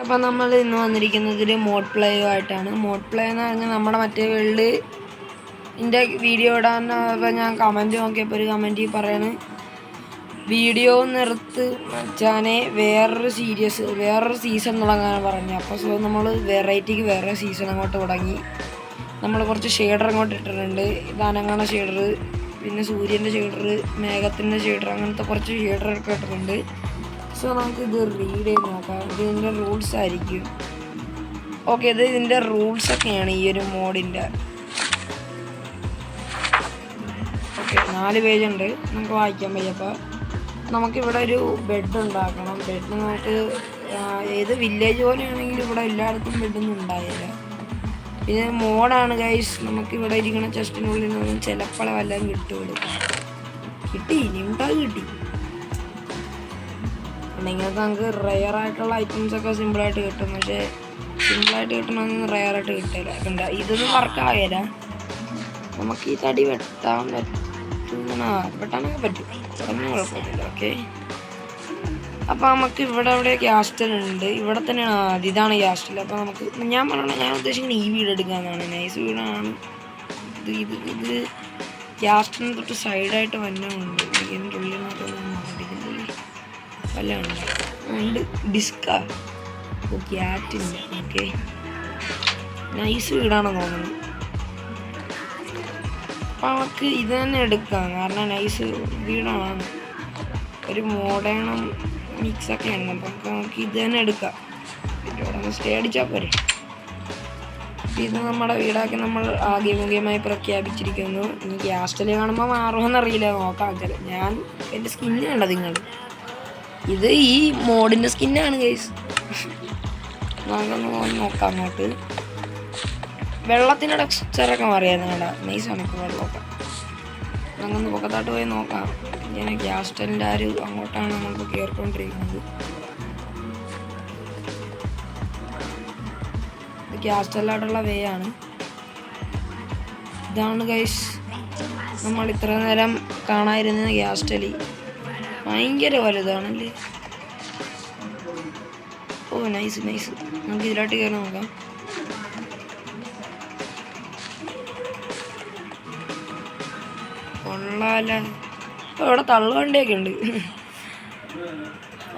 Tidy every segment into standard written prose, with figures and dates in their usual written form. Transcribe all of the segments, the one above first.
അപ്പം നമ്മൾ ഇന്ന് വന്നിരിക്കുന്നതിൽ മോഡ് പ്ലേയുമായിട്ടാണ്. മോഡ് പ്ലേ എന്ന് പറഞ്ഞാൽ നമ്മുടെ മറ്റേ വേൾഡിൻ്റെ വീഡിയോ ഇടാൻ ഞാൻ കമൻറ്റ് നോക്കിയപ്പോൾ ഒരു കമൻറ്റ് പറയണ് വീഡിയോ നിർത്ത് മച്ചാനെ വേറൊരു സീസൺ തുടങ്ങാൻ പറഞ്ഞു. അപ്പോൾ നമ്മൾ വെറൈറ്റിക്ക് വേറെ സീസൺ അങ്ങോട്ട് തുടങ്ങി. നമ്മൾ കുറച്ച് ഷെയ്ഡർ അങ്ങോട്ട് ഇട്ടിട്ടുണ്ട്. ഇതാനങ്ങണ ഷെയ്ഡർ, പിന്നെ സൂര്യൻ്റെ ഷെയ്ഡർ, മേഘത്തിൻ്റെ ഷെയ്ഡർ, അങ്ങനത്തെ കുറച്ച് ഷെയ്ഡറൊക്കെ ഇട്ടിട്ടുണ്ട്. സോ നമുക്കിത് റീഡ് ചെയ്ത് നോക്കാം. ഇതിൻ്റെ റൂൾസ് ആയിരിക്കും. ഓക്കെ, ഇത് ഇതിൻ്റെ റൂൾസൊക്കെയാണ് ഈ ഒരു മോഡിൻ്റെ. ഓക്കെ, 4 പേജുണ്ട്, നമുക്ക് വായിക്കാൻ വയ്യപ്പോൾ. നമുക്കിവിടെ ഒരു ബെഡ് ഉണ്ടാക്കണം. ബെഡ് നമുക്ക് ഏത് വില്ലേജ് പോലെയാണെങ്കിലും ഇവിടെ എല്ലായിടത്തും ബെഡൊന്നും ഉണ്ടായില്ല. പിന്നെ മോഡാണ് ഗൈസ്. നമുക്കിവിടെ ഇരിക്കുന്ന ചെസ്റ്റിനുള്ളിൽ നിന്നും ചിലപ്പോൾ വല്ലതും കിട്ടി നിമിട്ടാൽ കിട്ടി. നിങ്ങൾക്ക് നമുക്ക് റെയറായിട്ടുള്ള ഐറ്റംസൊക്കെ സിമ്പിളായിട്ട് കിട്ടും. പക്ഷേ സിമ്പിളായിട്ട് കിട്ടണമെന്ന് റെയറായിട്ട് കിട്ടില്ല. കണ്ട, ഇതൊന്നും വർക്കാകില്ല. നമുക്ക് ഈ തടി വെട്ടാനൊക്കെ പറ്റും, അതൊന്നും കുഴപ്പമില്ല. ഓക്കെ, അപ്പോൾ നമുക്ക് ഇവിടെ ക്യാസ്റ്റലുണ്ട്. ഇവിടെ തന്നെയാണ്, ഇതാണ് ക്യാസ്റ്റൽ. അപ്പോൾ നമുക്ക് ഞാൻ ഉദ്ദേശിക്കുന്നത് ഈ വീട് എടുക്കാമെന്നാണ്. നൈസ് വീടാണ് ഇത്. ക്യാസ്റ്റലിന് തൊട്ട് സൈഡായിട്ട് വന്നുണ്ട്. ഇതിൻ്റെ ഉള്ളിൽ വല്ല ഉണ്ട് ഡിസ്കാ. ഓ, ക്യാറ്റില്ല. ഓക്കെ, നൈസ് വീടാണെന്ന് തോന്നുന്നു. അപ്പം നമുക്ക് ഇത് തന്നെ എടുക്കാം, കാരണം നൈസ് വീടാണ്. ഒരു മോഡേൺ മിക്സൊക്കെയാണ്. അപ്പം നമുക്ക് ഇത് തന്നെ എടുക്കാം. പിന്നെ സ്റ്റേ അടിച്ചാൽ പോരെ. ഇത് നമ്മുടെ വീടാക്കി നമ്മൾ ആദ്യമുഖ്യമായി പ്രഖ്യാപിച്ചിരിക്കുന്നു. ഇനി ക്യാസ്റ്റല് കാണുമ്പോൾ മാറുമെന്നറിയില്ല, നോക്കാം. ഞാൻ എൻ്റെ സ്കിന്ന് കണ്ടത് നിങ്ങൾ. ഇത് ഈ മോഡിൻ്റെ സ്കിന്നാണ് ഗൈസ്. നമുക്കൊന്ന് നോക്കാം അങ്ങോട്ട്. വെള്ളത്തിൻ്റെ ടെക്സ്ചറൊക്കെ മാറിയായിരുന്നു. വേണ്ട, നൈസാണ് ഇപ്പോൾ വെള്ളമൊക്കെ. നമുക്കൊന്ന് പൊക്കത്താട്ട് പോയി നോക്കാം. ഇങ്ങനെ ക്യാസ്റ്റലിൻ്റെ അങ്ങോട്ടാണ് നമ്മളിപ്പോൾ കയറിക്കൊണ്ടിരിക്കുന്നത്. ഇത് ക്യാസ്റ്റലായിട്ടുള്ള വേ ആണ്. ഇതാണ് ഗൈസ് നമ്മൾ ഇത്ര നേരം കാണാതിരുന്ന ക്യാസ്റ്റലി. ഭയങ്കര വലുതാണല്ലേ. ഓ, നൈസ്. നമുക്ക് ഇതിലോട്ട് കയറി നോക്കാം. കൊള്ളാല. ഇവിടെ തള്ളുവണ്ടിയൊക്കെ ഉണ്ട്.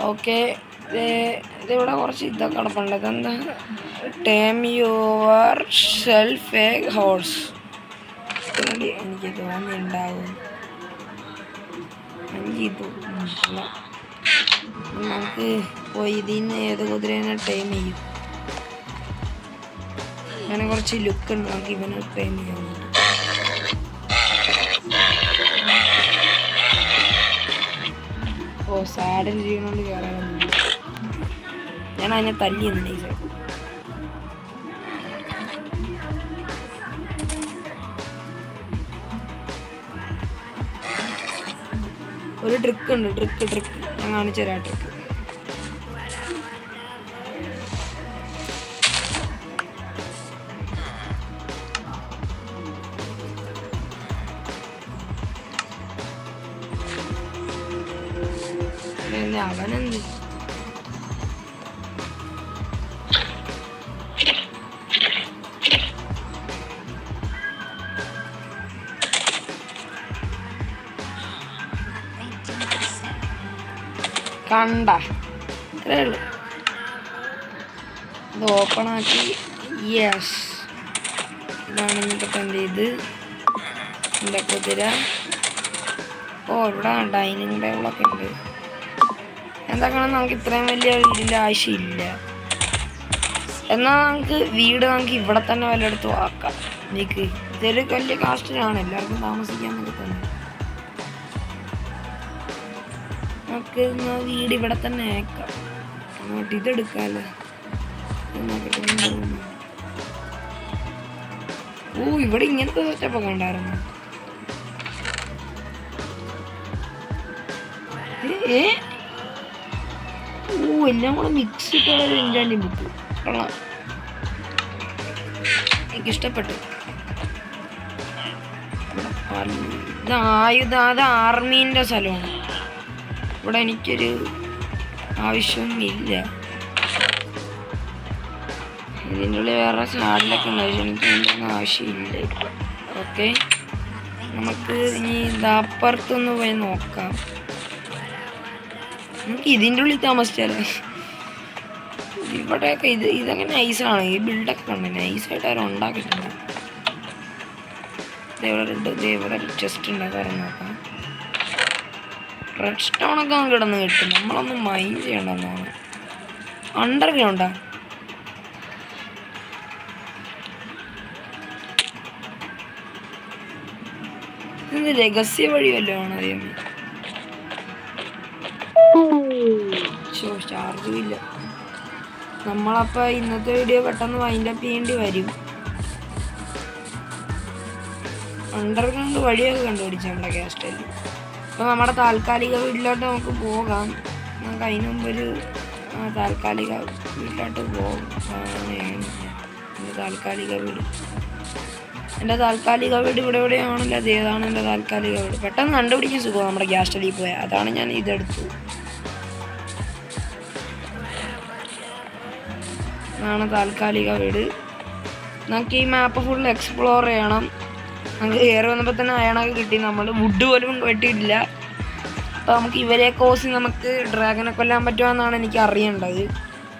ഓക്കെ, ഇതിവിടെ കുറച്ച് ഇതൊക്കെ കിടപ്പുണ്ട്. ഇതെന്താ? Term your self A horse. എനിക്ക് തോന്നിയുണ്ടാവും. നമുക്ക് പോയി ഇതിന്ന് ഏത് കുതിരേനെ ടൈം ചെയ്യും. അങ്ങനെ കുറച്ച് ലുക്ക് ഉണ്ട്. നമുക്ക് ഇവനെ ടൈം ചെയ്യാൻ വേണ്ടി. ഓ, സാഡൻ ചെയ്യണോണ്ട് കയറാനൊന്നും. ഞാൻ അതിനെ തല്ലിയെന്ന് ഈ സൈഡ്. ഒരു ട്രിക്ക് ഉണ്ട്. ട്രിക്ക് ഞാൻ കാണിച്ചു തരാം. ട്രിക്ക് അവനെന്ത് കണ്ട, ഇത്രേ ഉള്ളൂ. ഇത് ഓപ്പൺ ആക്കി. യെസ്, ഇതാണ് ഇന്നത്തെ എൻ്റെ ഇത്. എൻ്റെ കുതിര. ഓ, ഇവിടെ ഡൈനിങ് ടേബിളൊക്കെ ഉണ്ട്. എന്താക്കണം, നമുക്ക് ഇത്രയും വലിയ വീടിൻ്റെ ആവശ്യമില്ല. എന്നാൽ നമുക്ക് ഇവിടെ തന്നെ വല്ലയിടത്തും ആക്കാം. ഇതൊരു വലിയ കാസ്റ്റിലാണ്, എല്ലാവർക്കും താമസിക്കാന്നൊക്കെ തന്നെ. നമുക്ക് വീട് ഇവിടെ തന്നെ ആക്കാം. അങ്ങോട്ട് ഇതെടുക്കാമല്ലോ. ഓ, ഇവിടെ ഇങ്ങനത്തെ സെറ്റപ്പൊക്കെ ഉണ്ടായിരുന്നു. ഓ, എല്ലാം കൂടെ മിക്സ് ചെയ്തിട്ടുള്ള എൻജാൻറ്റിങ് ബുക്ക്. കൊള്ളാം, എനിക്കിഷ്ടപ്പെട്ടു. ഇത് ആർമീൻ്റെ സ്ഥലമാണ്. ഇവിടെ എനിക്കൊരു ആവശ്യം ഇല്ല. ഇതിൻ്റെ ഉള്ളിൽ വേറെ സാഡിലൊക്കെ ഉണ്ട്, പക്ഷെ എനിക്ക് അതിൻ്റെ ഒന്നും ആവശ്യമില്ല ഇപ്പം. ഓക്കെ, നമുക്ക് ഇനി ഇതപ്പുറത്തൊന്ന് പോയി നോക്കാം. നമുക്ക് ഇതിൻ്റെ ഉള്ളിൽ താമസിച്ചാലോ? ഇവിടെയൊക്കെ ഇതൊക്കെ നൈസാണ്. ഈ ബിൽഡൊക്കെ കണ്ട് നൈസായിട്ട് അവർ ഉണ്ടാക്കിയിട്ടുണ്ട്. ഇവിടെ ഒരു ചെസ്റ്റ് ഉണ്ടാക്കാറ് നോക്കാം. റെഡ് സ്റ്റോണൊക്കെ നമുക്ക് കിടന്ന് കിട്ടും, നമ്മളൊന്നും മൈൻഡ് ചെയ്യണ്ടെന്നാണ്. അണ്ടർഗ്രൗണ്ടാ? ഇത് രഹസ്യ വഴി വല്ലതും ആണ് അറിയാമോ? ചാർജും ഇല്ല. നമ്മളപ്പോൾ ഇന്നത്തെ വീഡിയോ പെട്ടെന്ന് വൈൻഡപ്പ് ചെയ്യേണ്ടി വരും. അണ്ടർഗ്രൗണ്ട് വഴിയൊക്കെ കണ്ടുപിടിച്ചു നമ്മുടെ ക്യാസ്റ്റലിൽ. അപ്പോൾ നമ്മുടെ താൽക്കാലിക വീട്ടിലോട്ട് നമുക്ക് പോകാം. നമുക്ക് അതിന് മുമ്പൊരു താൽക്കാലിക വീട്ടിലോട്ട് പോകും. താൽക്കാലിക വീട്, എൻ്റെ താൽക്കാലിക വീട് ഇവിടെ എവിടെയാണല്ലോ. അത് ഏതാണ് എൻ്റെ താൽക്കാലിക വീട്? പെട്ടെന്ന് കണ്ടുപിടിക്കാൻ സുഖം നമ്മുടെ ക്യാസ്റ്റലിൽ പോയാൽ. അതാണ് ഞാൻ ഇതെടുത്തു. ഇതാണ് താൽക്കാലിക വീട്. നമുക്ക് ഈ മാപ്പ് ഫുൾ എക്സ്പ്ലോർ ചെയ്യണം. നമുക്ക് കയറി വന്നപ്പോൾ തന്നെ അയണൊക്കെ കിട്ടി. നമ്മൾ വുഡ് പോലും വെട്ടിയിട്ടില്ല. അപ്പോൾ നമുക്ക് ഇവരെ കോസ് നമുക്ക് ഡ്രാഗനെ കൊല്ലാൻ പറ്റുമെന്നാണ് എനിക്ക് അറിയേണ്ടത്.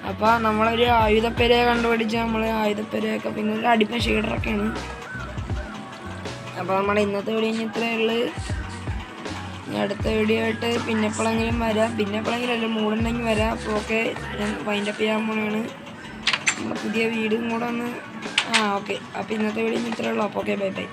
അപ്പോൾ നമ്മളൊരു ആയുധപ്പെരയെ കണ്ടുപിടിച്ച് നമ്മൾ ആയുധപ്പെരയൊക്കെ പിന്നെ ഒരു അടിപ്പൻ ഷീഡറൊക്കെയാണ്. അപ്പോൾ നമ്മുടെ ഇന്നത്തെ വീഡിയോ ഇനി ഇത്രയേ ഉള്ളൂ. അടുത്ത വീഡിയോ ആയിട്ട് പിന്നെ എപ്പോഴെങ്കിലും വരാം. പിന്നെ എപ്പോഴെങ്കിലും അല്ല, മൂടുണ്ടെങ്കിൽ വരാം. അപ്പോൾ ഓക്കെ, ഞാൻ വൈൻഡപ്പ് ചെയ്യാൻ പോണെയാണ്. നമ്മുടെ പുതിയ വീടും കൂടെ ഒന്ന് ഓക്കെ. അപ്പോൾ ഇന്നത്തെ വീഡിയോ ഇത്രയേ ഉള്ളൂ. അപ്പോൾ ഓക്കെ, ബൈ ബൈ.